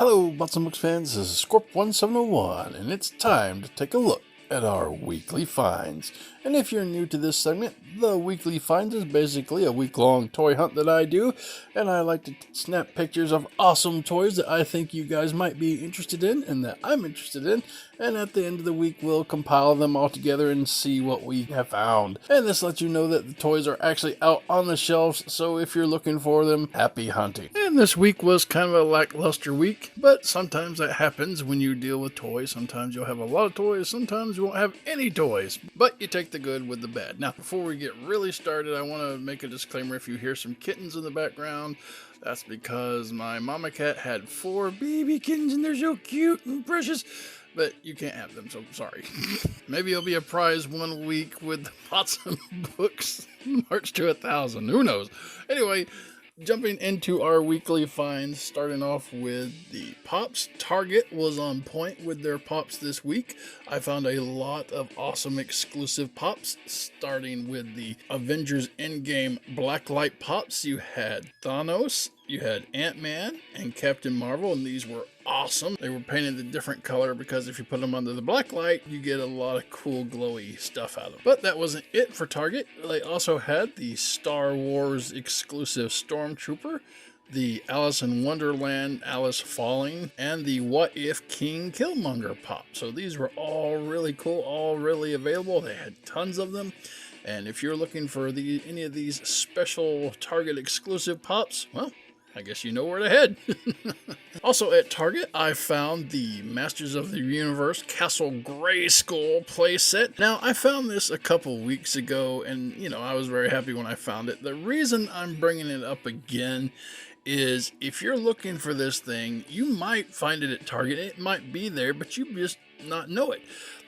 Hello, Butts and Books fans. This is Scorp1701, and it's time to take a look at our weekly finds. And if you're new to this segment, the weekly finds is basically a week-long toy hunt that I do, and I like to snap pictures of awesome toys that I think you guys might be interested in and that I'm interested in, and at the end of the week we'll compile them all together and see what we have found. And this lets you know that the toys are actually out on the shelves, so if you're looking for them, happy hunting. And this week was kind of a lackluster week, but sometimes that happens when you deal with toys. Sometimes you'll have a lot of toys, sometimes you won't have any toys, but you take the good with the bad. Now, before we get really started, I want to make a disclaimer. If you hear some kittens in the background, that's because my mama cat had 4 baby kittens and they're so cute and precious, but you can't have them, so sorry. Maybe it'll be a prize one week with the Pots and Books March to 1,000. Who knows? Anyway, jumping into our weekly finds, starting off with the Pops. Target was on point with their Pops this week. I found a lot of awesome exclusive Pops, starting with the Avengers Endgame Blacklight Pops. You had Thanos, you had Ant-Man, and Captain Marvel, and these were awesome. They were painted a different color because if you put them under the black light, you get a lot of cool glowy stuff out of them. But that wasn't it for Target. They also had the Star Wars exclusive Stormtrooper, the Alice in Wonderland Alice Falling, and the What If King Killmonger Pop. So these were all really cool, all really available. They had tons of them. And if you're looking for any of these special Target exclusive Pops, well, I guess you know where to head. Also at Target, I found the Masters of the Universe Castle Grayskull playset. Now, I found this a couple weeks ago, and, I was very happy when I found it. The reason I'm bringing it up again is if you're looking for this thing, you might find it at Target. It might be there, but you just not know it.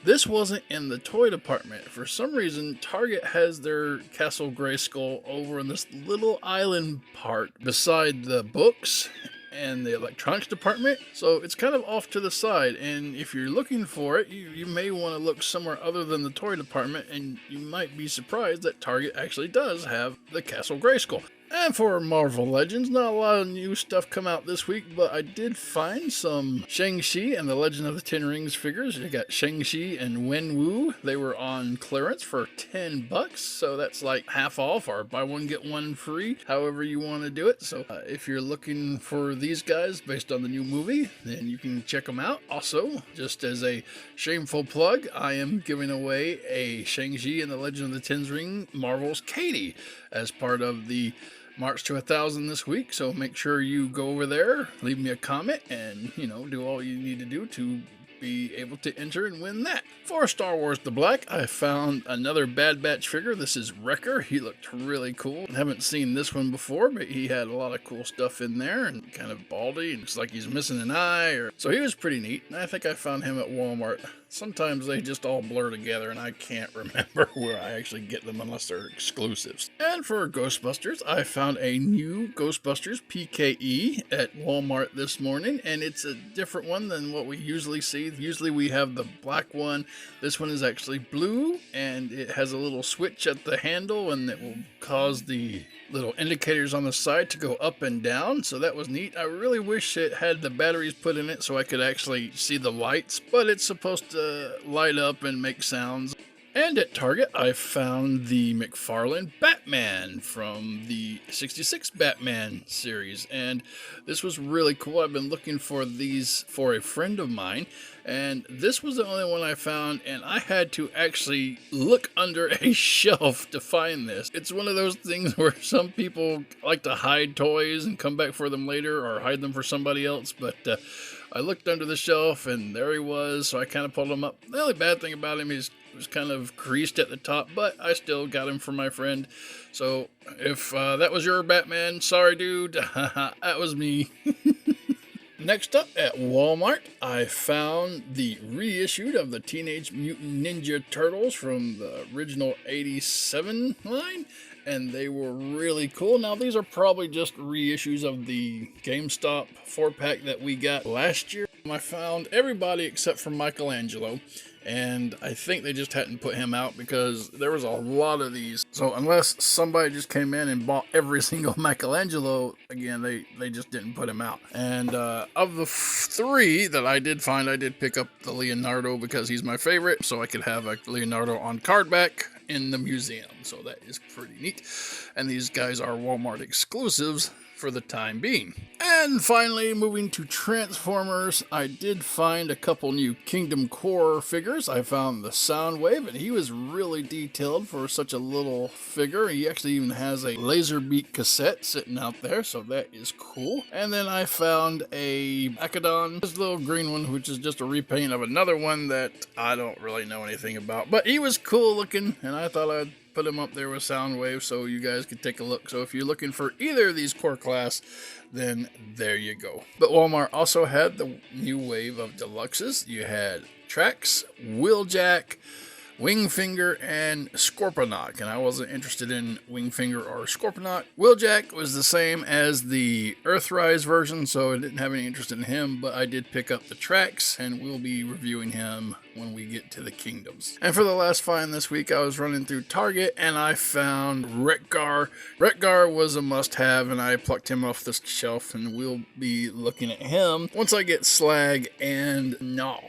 This wasn't in the toy department. For some reason, Target has their Castle Grayskull over in this little island part beside the books and the electronics department, so it's kind of off to the side, and if you're looking for it, you may want to look somewhere other than the toy department, and you might be surprised that Target actually does have the Castle Grayskull. And for Marvel Legends, not a lot of new stuff come out this week, but I did find some Shang-Chi and the Legend of the Ten Rings figures. You got Shang-Chi and Wenwu. They were on clearance for $10, so that's like half off or buy one get one free, however you want to do it. So if you're looking for these guys based on the new movie, then you can check them out. Also, just as a shameful plug, I am giving away a Shang-Chi and the Legend of the Ten Rings Marvel's Katie as part of the March to 1,000 this week, so make sure you go over there, leave me a comment, and, do all you need to do to be able to enter and win that. For Star Wars The Black, I found another Bad Batch figure. This is Wrecker. He looked really cool. I haven't seen this one before, but he had a lot of cool stuff in there and kind of baldy, and looks like he's missing an eye. So he was pretty neat, and I think I found him at Walmart. Sometimes they just all blur together, and I can't remember where I actually get them unless they're exclusives. And for Ghostbusters, I found a new Ghostbusters PKE at Walmart this morning, and it's a different one than what we usually see. Usually we have the black one. This one is actually blue, and it has a little switch at the handle, and it will cause the little indicators on the side to go up and down, so that was neat. I really wish it had the batteries put in it so I could actually see the lights, but it's supposed to light up and make sounds. And at Target, I found the McFarlane Batman from the 66 Batman series, and this was really cool. I've been looking for these for a friend of mine, and this was the only one I found, and I had to actually look under a shelf to find this. It's one of those things where some people like to hide toys and come back for them later, or hide them for somebody else, but I looked under the shelf, and there he was, so I kind of pulled him up. The only bad thing about him is it was kind of creased at the top, but I still got him for my friend. So if that was your Batman, sorry dude, that was me. Next up at Walmart, I found the reissued of the Teenage Mutant Ninja Turtles from the original 87 line, and they were really cool. Now, these are probably just reissues of the GameStop 4-pack that we got last year. I found everybody except for Michelangelo, and I think they just hadn't put him out because there was a lot of these. So unless somebody just came in and bought every single Michelangelo, again, they just didn't put him out. And of the three that I did find, I did pick up the Leonardo because he's my favorite, so I could have a Leonardo on card back in the museum. So that is pretty neat. And these guys are Walmart exclusives for the time being. And finally, moving to Transformers, I did find a couple new Kingdom Core figures. I found the Soundwave, and he was really detailed for such a little figure. He actually even has a Laserbeak cassette sitting out there, so that is cool. And then I found a Akadon, this little green one, which is just a repaint of another one that I don't really know anything about. But he was cool looking, and I thought I'd put him up there with Soundwave so you guys could take a look. So if you're looking for either of these core class, then there you go. But Walmart also had the new wave of deluxes. You had Trax, Wheeljack, Wingfinger, and Scorponok, and I wasn't interested in Wingfinger or Scorponok. Wheeljack was the same as the Earthrise version, so I didn't have any interest in him, but I did pick up the Trax, and we'll be reviewing him when we get to the Kingdoms. And for the last find this week, I was running through Target, and I found Wreck-Gar. Wreck-Gar was a must-have, and I plucked him off the shelf, and we'll be looking at him once I get Slag and Null.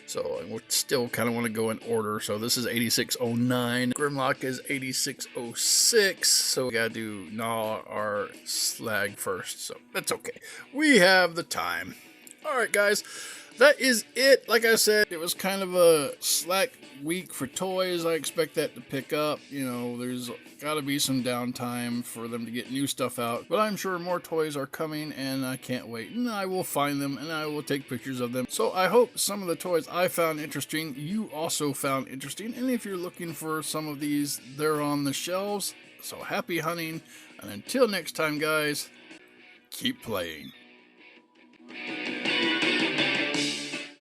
So I still kind of want to go in order. So this is 8609. Grimlock is 8606. So we got to do Null or Slag first. So that's okay. We have the time. All right, guys. That is it. Like I said, it was kind of a slack week for toys. I expect that to pick up. You know, there's got to be some downtime for them to get new stuff out. But I'm sure more toys are coming, and I can't wait. And I will find them, and I will take pictures of them. So I hope some of the toys I found interesting, you also found interesting. And if you're looking for some of these, they're on the shelves. So happy hunting. And until next time, guys, keep playing.